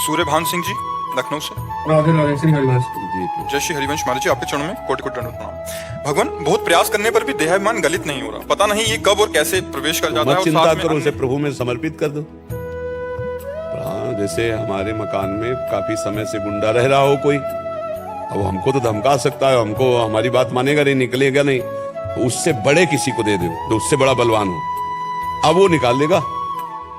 सूर्यभान सिंह जी लखनऊ से। राधे राधे श्री हरिवंश जी जय श्री हरिवंश महाराज जी, आपके चरणों में कोटि कोटि दंडवत प्रणाम। भगवान, बहुत प्रयास करने पर भी देहाभिमान गलित नहीं हो रहा, पता नहीं ये कब और कैसे प्रवेश कर जाता है। मत और चिंता साथ में करो, उसे अन्य- प्रभु में समर्पित कर दो। हाँ, जैसे हमारे मकान में काफी समय से गुंडा रह रहा हो कोई, अब हमको तो धमका सकता है, हमको हमारी बात मानेगा नहीं, निकलेगा नहीं, तो उससे बड़े किसी को दे दो जो उससे बड़ा बलवान हो, अब वो निकाल देगा,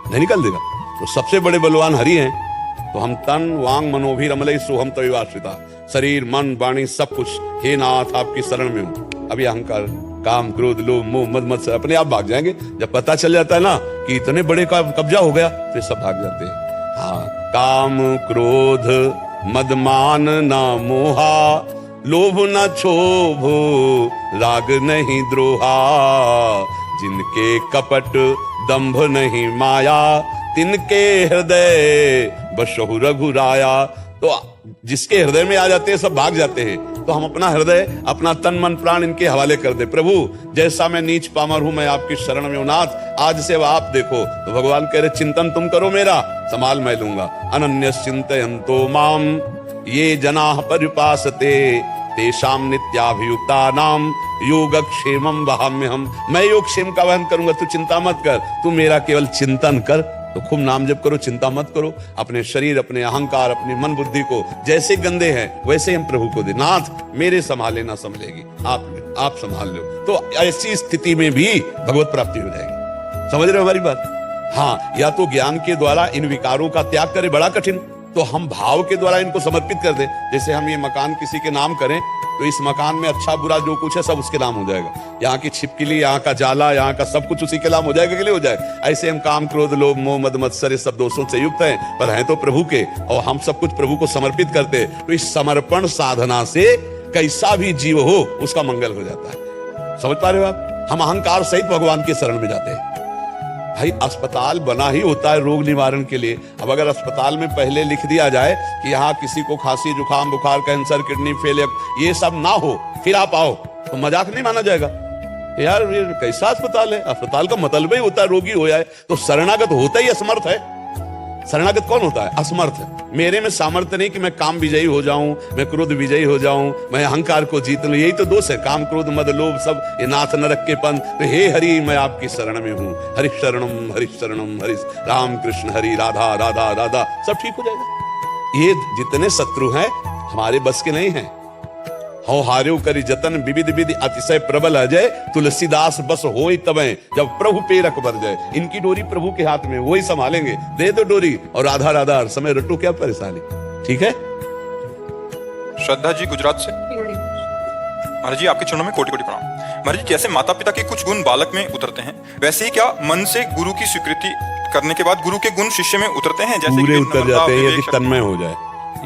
नहीं निकाल देगा। तो सबसे बड़े बलवान हरि हैं। तो हम तन वांग मनोभी रमलई सोहम तविवाश्रिता, शरीर मन वाणी सब कुछ, हे नाथ आपकी शरण में हूं। अभी अहंकार काम क्रोध लोभ मोह मद मत अपने आप भाग जाएंगे। जब पता चल जाता है ना कि इतने बड़े का कब्जा हो गया, तो सब भाग जाते हैं। हाँ, काम क्रोध मद मान ना मोहा, लोभ न क्षोभ राग नहीं द्रोहा, जिनके कपट दंभ नहीं माया, तिनके हृदय बसहु रघुराया। तो जिसके हृदय में आ जाते हैं सब भाग जाते हैं। तो हम अपना हृदय, अपना तन मन प्राण इनके हवाले कर दे। प्रभु, जैसा मैं नीच पामर हूं, मैं आपकी शरण में हूं नाथ, आज से अब आप देखो। तो भगवान कह रहे चिंतन तुम करो मेरा, संभाल मैं लूंगा। अनन्य चिंतयन्तो माम ये जनाः परिपासते, तेषां नित्याभियुक्तानां योगक्षेमं वहाम्यहम्। मैं योगक्षेम का वहन करूंगा, तू चिंता मत कर, तू मेरा केवल चिंतन कर। तो खूब नाम जप करो, चिंता मत करो। अपने शरीर, अपने अहंकार, अपनी मन बुद्धि को जैसे गंदे हैं वैसे हम प्रभु को दे। नाथ मेरे संभाले ना संभलेगी, आप संभाल लो। तो ऐसी स्थिति में भी भगवत प्राप्ति हो जाएगी। समझ रहे हो हमारी बात? हाँ, या तो ज्ञान के द्वारा इन विकारों का त्याग करें, बड़ा कठिन, तो हम भाव के द्वारा इनको समर्पित कर दें। जैसे हम ये मकान किसी के नाम करें, तो इस मकान में अच्छा बुरा जो कुछ है सब उसके नाम हो जाएगा। यहाँ की छिपकली, यहाँ का जाला, यहाँ का सब कुछ उसी के नाम हो जाएगा कि नहीं हो जाएगा? ऐसे हम काम क्रोध लोभ मोह मद मत्सर सब दोषों से युक्त हैं, पर हैं तो प्रभु के, और हम सब कुछ प्रभु को समर्पित करते हैं। तो इस समर्पण साधना से कैसा भी जीव हो उसका मंगल हो जाता है। समझ पा रहे हो आप? हम अहंकार सहित भगवान के शरण में जाते हैं। भाई, अस्पताल बना ही होता है रोग निवारण के लिए। अब अगर अस्पताल में पहले लिख दिया जाए कि यहाँ किसी को खांसी जुकाम बुखार कैंसर किडनी फेलियर ये सब ना हो, फिर आप आओ, तो मजाक नहीं माना जाएगा। यार ये कैसा अस्पताल है? अस्पताल का मतलब ही होता है रोगी हो जाए। तो शरणागत होता ही असमर्थ है। शरणागत कौन होता है? असमर्थ है। मेरे में सामर्थ्य नहीं कि मैं काम विजयी हो जाऊं, मैं क्रोध विजयी हो जाऊं, मैं अहंकार को जीत लूं। यही तो दोष है, काम क्रोध मद लोभ सब ये नाथ नरक के पंथ। तो हे हरि, मैं आपकी शरण में हूं। हरि शरणम हरि राम कृष्ण हरि राधा राधा राधा, सब ठीक हो जाएगा। ये जितने शत्रु हैं हमारे बस के नहीं हैं। हो हार्यो करी जतन विविध विधि अतिशय प्रबल अजय, तुलसीदास बस होई तबे जब प्रभु पेरक बर जाए। इनकी डोरी प्रभु के हाथ में, वही संभालेंगे। दे दो डोरी और राधा राधा हर समय रटो, क्या परेशानी? ठीक है। श्रद्धा जी गुजरात से। महाराज जी, आपके चरणों में कोटि कोटि प्रणाम। महाराज जी, जैसे माता पिता के कुछ गुण बालक में उतरते हैं, वैसे ही क्या मन से गुरु की स्वीकृति करने के बाद गुरु के गुण शिष्य में उतरते हैं? जैसे पूरे कि उतर नम्रता, जाते हैं विवेक, यदि तन्मय हो जाए।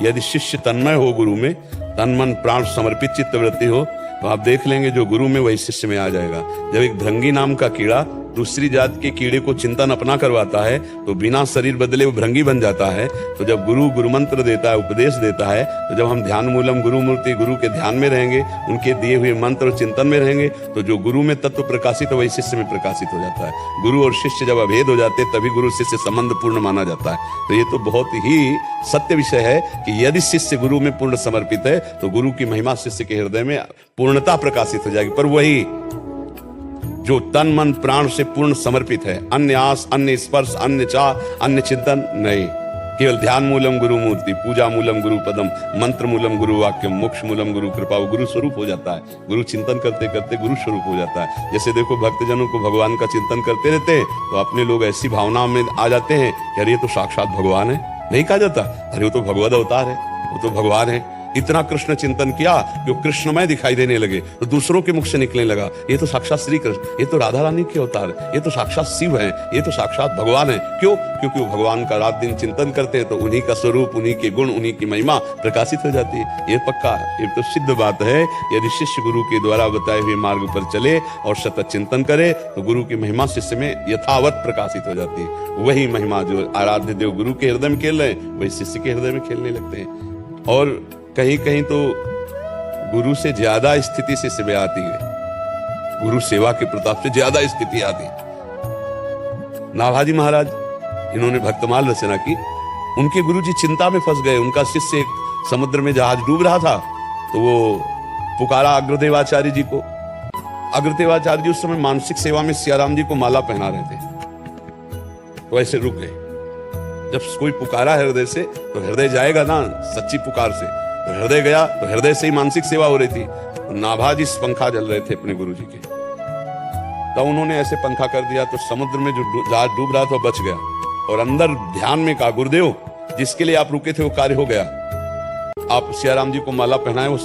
यदि शिष्य तन्मय हो गुरु में, तन मन प्राण समर्पित चित्तवृत्ति हो, तो आप देख लेंगे जो गुरु में वही शिष्य में आ जाएगा। जब एक भृंगी नाम का कीड़ा दूसरी जात के कीड़े को चिंतन अपना करवाता है, तो बिना शरीर बदले वो भृंगी बन जाता है। तो जब गुरु गुरु मंत्र देता है, उपदेश देता है, तो जब हम ध्यान मूलम गुरु मूर्ति गुरु के ध्यान में रहेंगे, उनके दिए हुए मंत्र और चिंतन में रहेंगे, तो जो गुरु में तत्व प्रकाशित है वही शिष्य में प्रकाशित हो जाता है। गुरु और शिष्य जब अभेद हो जाते तभी गुरु शिष्य संबंध पूर्ण माना जाता है। तो ये तो बहुत ही सत्य विषय है कि यदि शिष्य गुरु में पूर्ण समर्पित है, तो गुरु की महिमा शिष्य के हृदय में पूर्णता प्रकाशित हो जाएगी। पर वही जो तन मन प्राण से पूर्ण समर्पित है, अन्य आस, अन्य स्पर्श, अन्य चाह, अन्य चिंतन नहीं, केवल ध्यान मूलम गुरु मूर्ति, पूजा मूलम गुरु पदम, मंत्र मूलम गुरु वाक्यम, मोक्ष मूलम गुरु कृपा, वो गुरु स्वरूप हो जाता है। गुरु चिंतन करते करते गुरु स्वरूप हो जाता है। जैसे देखो, भक्तजनों को भगवान का चिंतन करते रहते हैं तो अपने लोग ऐसी भावनाओं में आ जाते हैं कि अरे ये तो साक्षात भगवान है। नहीं कहा जाता, अरे वो तो भगवद अवतार है, वो तो भगवान है। इतना कृष्ण चिंतन किया कि वो कृष्णमय दिखाई देने लगे, तो दूसरों के मुख से निकलने लगा, ये तो साक्षात श्री कृष्ण, ये तो राधा रानी के अवतार है, ये तो साक्षात शिव है, ये तो साक्षात भगवान है। क्यों? क्योंकि वो भगवान का रात दिन चिंतन करते हैं, तो उन्हीं का स्वरूप, उन्हीं के गुण, उन्हीं की महिमा प्रकाशित हो जाती है। ये पक्का, ये तो सिद्ध बात है। यदि शिष्य गुरु के द्वारा बताए हुए मार्ग पर चले और सतत चिंतन करे, तो गुरु की महिमा शिष्य में यथावत प्रकाशित हो जाती है। वही महिमा जो आराध्य देव गुरु के हृदय में खेल रहे हैं, वही शिष्य के हृदय में खेलने लगते हैं। और कहीं कहीं तो गुरु से ज्यादा स्थिति शिष्य में आती है, गुरु सेवा के प्रताप से ज्यादा स्थिति आती है। नाभाजी महाराज, इन्होंने भक्तमाल रचना की, उनके गुरुजी चिंता में फंस गए। उनका शिष्य एक समुद्र में जहाज डूब रहा था, तो वो पुकारा अग्रदेवाचार्य जी को। अग्रदेवाचार्य जी उस समय मानसिक सेवा में सियाराम जी को माला पहना रहे थे, तो ऐसे रुक गए। जब कोई पुकारा हृदय से, तो हृदय जाएगा ना सच्ची पुकार से, तो हृदय गया, तो हृदय से ही मानसिक सेवा हो रही थी। नाभाजी पंखा जल रहे थे अपने गुरुजी के, तो उन्होंने ऐसे पंखा कर दिया, तो समुद्र में जो जहाज डूब रहा था बच गया। और अंदर ध्यान में कहा, गुरुदेव जिसके लिए आप रुके थे वो कार्य हो गया, आप सियाराम जी को माला पहनाए, वो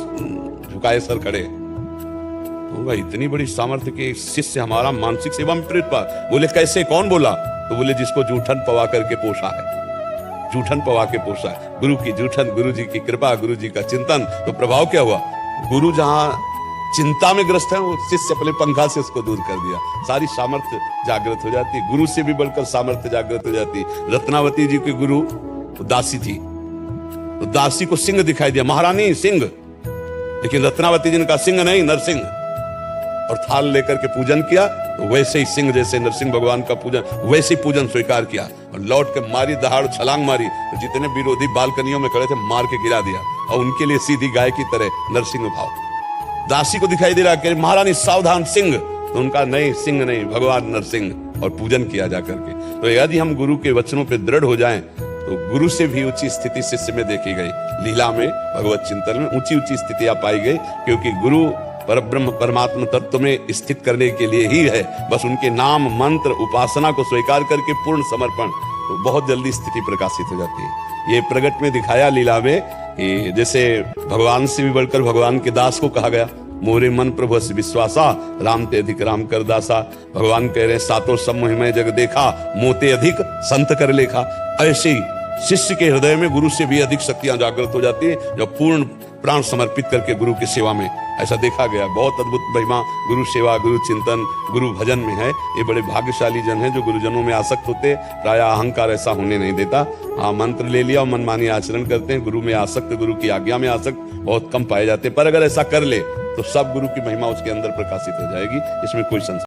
झुकाए सर खड़े। तो इतनी बड़ी सामर्थ्य के शिष्य हमारा मानसिक सेवा में प्रेरित पा। बोले कैसे, कौन बोला? तो बोले जिसको जूठन पवा करके पोषा है, जूठन पवा के पोषा है। गुरु की जूठन, गुरु जी की कृपा, गुरु जी का चिंतन, तो प्रभाव क्या हुआ? गुरु जहां चिंता में ग्रस्त है, वो शिष्य अपने पंखा से उसको दूर कर दिया। सारी सामर्थ्य जागृत हो जाती। गुरु से भी बढ़कर सामर्थ्य जागृत हो जाती। रत्नावती जी की गुरु दासी थी, तो दासी को सिंह दिखाई दिया, महारानी सिंह, लेकिन रत्नावती जी ने कहा सिंह नहीं नरसिंह, और थाल लेकर के पूजन किया। तो वैसे ही सिंह, जैसे नरसिंह भगवान का पूजन, वैसे ही पूजन स्वीकार किया और लौट के मारी दहाड़, छलांग मारी, तो जितने विरोधी बालकनियों में खड़े थे मार के गिरा दिया, और उनके लिए सीधी गाय की तरह नरसिंह भाव। दासी को दिखाई दे रहा कि महारानी सावधान सिंह, तो उनका नहीं सिंह नहीं भगवान नरसिंह, और पूजन किया जा करके। तो यदि हम गुरु के वचनों पर दृढ़ हो जाएं, तो गुरु से भी ऊंची स्थिति शिष्य में देखी गई। लीला में, भगवत चिंतन में ऊंची ऊंची स्थितियां पाई गई, क्योंकि गुरु परब्रह्म परमात्मा तत्व में स्थित करने के लिए ही है। बस उनके नाम मंत्र उपासना को स्वीकार करके पूर्ण समर्पण, तो बहुत जल्दी स्थिति प्रकाशित हो जाती है। ये प्रगट में दिखाया लीला में कि जैसे भगवान से भी बढ़कर भगवान के दास को कहा गया, मोरे मन प्रभु से विश्वासा, राम ते अधिक राम कर दासा। भगवान कह रहे सातों सम्मोह में जग देखा, मोते अधिक संत कर लेखा। ऐसे ही शिष्य के हृदय में गुरु से भी अधिक शक्तियां जागृत हो जाती है, जब पूर्ण प्राण समर्पित करके गुरु की सेवा में। ऐसा देखा गया, बहुत अद्भुत महिमा गुरु सेवा, गुरु चिंतन, गुरु भजन में है। ये बड़े भाग्यशाली जन हैं जो गुरुजनों में आसक्त होते। प्राय अहंकार ऐसा होने नहीं देता। हाँ, मंत्र ले लिया और मनमानी आचरण करते हैं, गुरु में आसक्त, गुरु की आज्ञा में आसक्त बहुत कम पाए जाते हैं। पर अगर ऐसा कर ले तो सब गुरु की महिमा उसके अंदर प्रकाशित हो जाएगी, इसमें कोई संशय